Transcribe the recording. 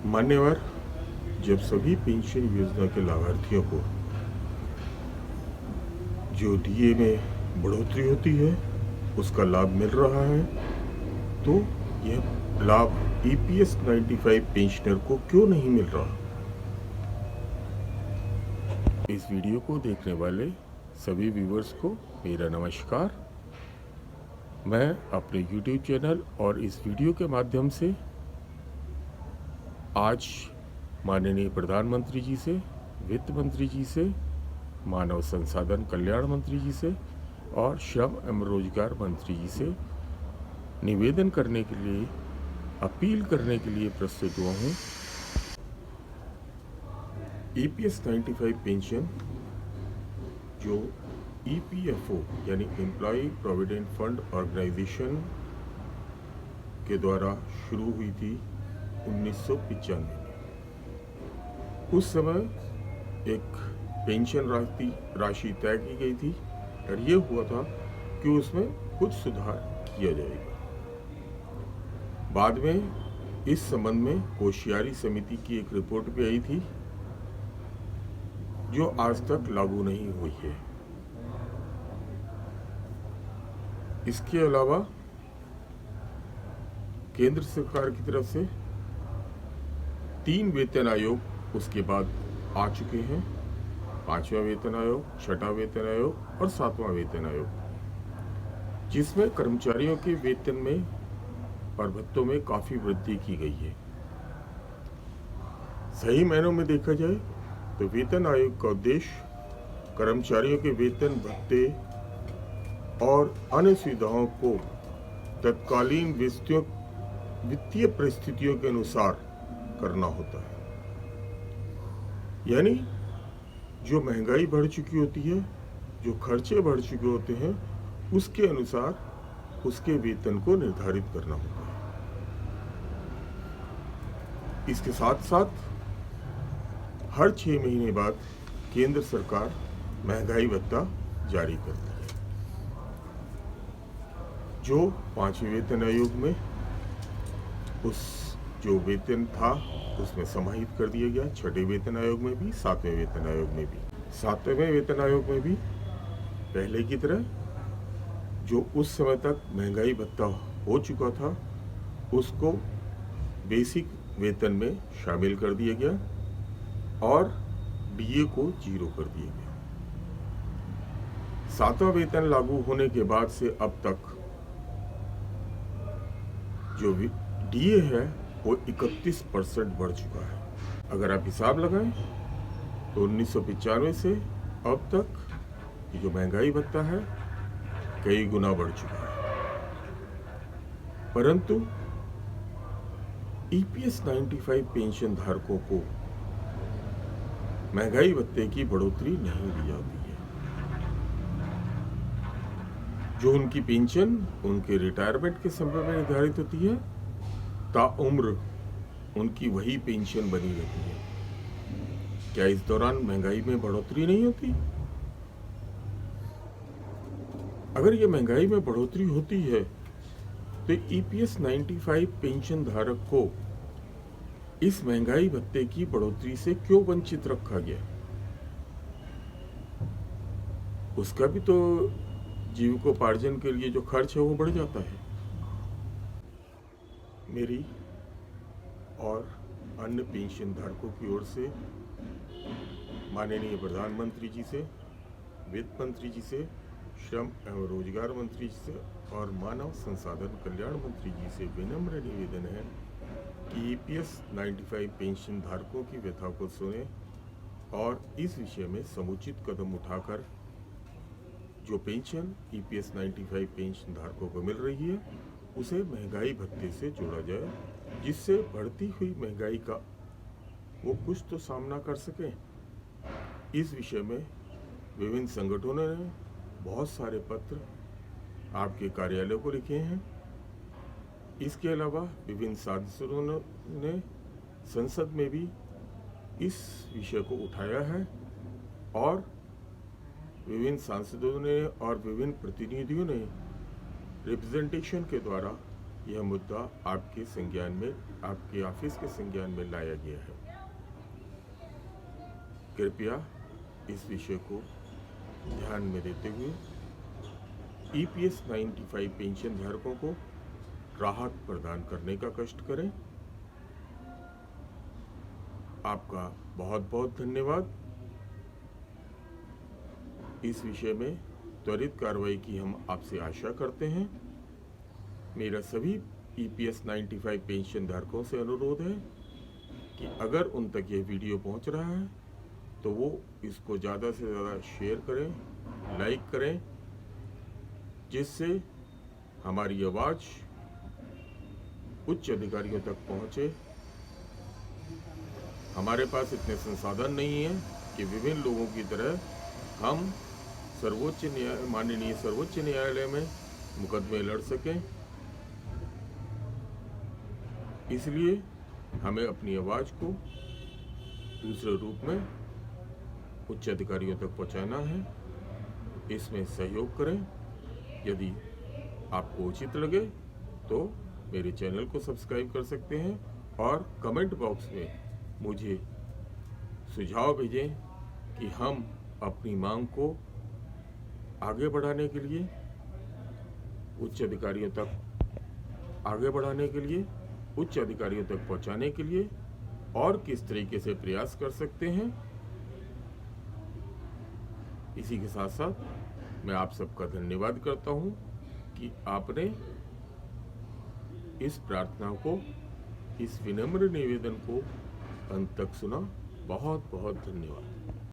मान्यवर, जब सभी पेंशन योजना के लाभार्थियों को जो डीए में बढ़ोतरी होती है उसका लाभ मिल रहा है, तो यह लाभ ईपीएस 95 पेंशनर को क्यों नहीं मिल रहा? इस वीडियो को देखने वाले सभी व्यूवर्स को मेरा नमस्कार। मैं अपने YouTube चैनल और इस वीडियो के माध्यम से आज माननीय प्रधानमंत्री जी से, वित्त मंत्री जी से, मानव संसाधन कल्याण मंत्री जी से और श्रम एवं रोजगार मंत्री जी से निवेदन करने के लिए, अपील करने के लिए प्रस्तुत हुआ हूँ। ईपीएस 95 पेंशन जो ईपीएफओ यानी एम्प्लॉय प्रोविडेंट फंड ऑर्गेनाइजेशन के द्वारा शुरू हुई थी 1995 में। उस समय एक पेंशन राशि तय की गई थी और ये हुआ था कि उसमें कुछ सुधार किया जाएगा। बाद में इस संबंध में होशियारी समिति की एक रिपोर्ट भी आई थी जो आज तक लागू नहीं हुई है। इसके अलावा केंद्र सरकार की तरफ से 3 वेतन आयोग उसके बाद आ चुके हैं। 5वां वेतन आयोग, 6वां वेतन आयोग और 7वां वेतन आयोग, जिसमें कर्मचारियों के वेतन में और भत्तों में काफी वृद्धि की गई है। सही मायनों में देखा जाए तो वेतन आयोग का उद्देश्य कर्मचारियों के वेतन, भत्ते और अन्य सुविधाओं को तत्कालीन वित्तीय परिस्थितियों के अनुसार करना होता है। यानी जो महंगाई बढ़ चुकी होती है, जो खर्चे बढ़ चुके होते हैं, उसके अनुसार उसके वेतन को निर्धारित करना होता है। इसके साथ साथ हर 6 महीने बाद केंद्र सरकार महंगाई भत्ता जारी करती है, जो 5वें वेतन आयोग में उस जो वेतन था उसमें समाहित कर दिया गया। 6ठे वेतन आयोग में भी, 7वें वेतन आयोग में भी। 7वें वेतन आयोग में भी पहले की तरह जो उस समय तक महंगाई भत्ता हो चुका था उसको बेसिक वेतन में शामिल कर दिया गया और डीए को 0 कर दिया गया। 7वां वेतन लागू होने के बाद से अब तक जो डीए है वो 31% बढ़ चुका है। अगर आप हिसाब लगाएं तो 1995 से अब तक ये जो महंगाई भत्ता है कई गुना बढ़ चुका है। परंतु ईपीएस 95 पेंशन धारकों को महंगाई भत्ते की बढ़ोतरी नहीं दी जाती है। जो उनकी पेंशन उनके रिटायरमेंट के समय में निर्धारित होती है, ताउम्र उनकी वही पेंशन बनी रहती है। क्या इस दौरान महंगाई में बढ़ोतरी नहीं होती? अगर ये महंगाई में बढ़ोतरी होती है तो ईपीएस 95 पेंशन धारक को इस महंगाई भत्ते की बढ़ोतरी से क्यों वंचित रखा गया? उसका भी तो जीविकोपार्जन के लिए जो खर्च है वो बढ़ जाता है। मेरी और अन्य पेंशन धारकों की ओर से माननीय प्रधानमंत्री जी से, वित्त मंत्री जी से, श्रम एवं रोजगार मंत्री जी से और मानव संसाधन कल्याण मंत्री जी से विनम्र निवेदन है कि ईपीएस 95 पेंशन धारकों की व्यथा को सुने और इस विषय में समुचित कदम उठाकर जो पेंशन ईपीएस 95 पेंशन धारकों को मिल रही है उसे महंगाई भत्ते से जोड़ा जाए, जिससे बढ़ती हुई महंगाई का वो कुछ तो सामना कर सकें। इस विषय में विभिन्न संगठनों ने बहुत सारे पत्र आपके कार्यालय को लिखे हैं। इसके अलावा विभिन्न सांसदों ने संसद में भी इस विषय को उठाया है और विभिन्न सांसदों ने और विभिन्न प्रतिनिधियों ने रिप्रेजेंटेशन के द्वारा यह मुद्दा आपके संज्ञान में, आपके ऑफिस के संज्ञान में लाया गया है। कृपया इस विषय को ध्यान में देते हुए EPS 95 पेंशन धारकों को राहत प्रदान करने का कष्ट करें। आपका बहुत बहुत धन्यवाद। इस विषय में त्वरित कार्रवाई की हम आपसे आशा करते हैं। मेरा सभी EPS 95 पेंशन धारकों से अनुरोध है कि अगर उन तक ये वीडियो पहुंच रहा है तो वो इसको ज़्यादा से ज़्यादा शेयर करें, लाइक करें, जिससे हमारी आवाज़ उच्च अधिकारियों तक पहुंचे। हमारे पास इतने संसाधन नहीं है कि विभिन्न लोगों की तरह हम माननीय सर्वोच्च न्यायालय में मुकदमे लड़ सकें। इसलिए हमें अपनी आवाज़ को दूसरे रूप में उच्च अधिकारियों तक पहुंचाना है। इसमें सहयोग करें। यदि आपको उचित लगे तो मेरे चैनल को सब्सक्राइब कर सकते हैं और कमेंट बॉक्स में मुझे सुझाव भेजें कि हम अपनी मांग को आगे बढ़ाने के लिए, उच्च अधिकारियों तक आगे बढ़ाने के लिए, उच्च अधिकारियों तक पहुंचाने के लिए और किस तरीके से प्रयास कर सकते हैं। इसी के साथ साथ मैं आप सबका धन्यवाद करता हूं कि आपने इस प्रार्थना को, इस विनम्र निवेदन को अंत तक सुना। बहुत बहुत धन्यवाद।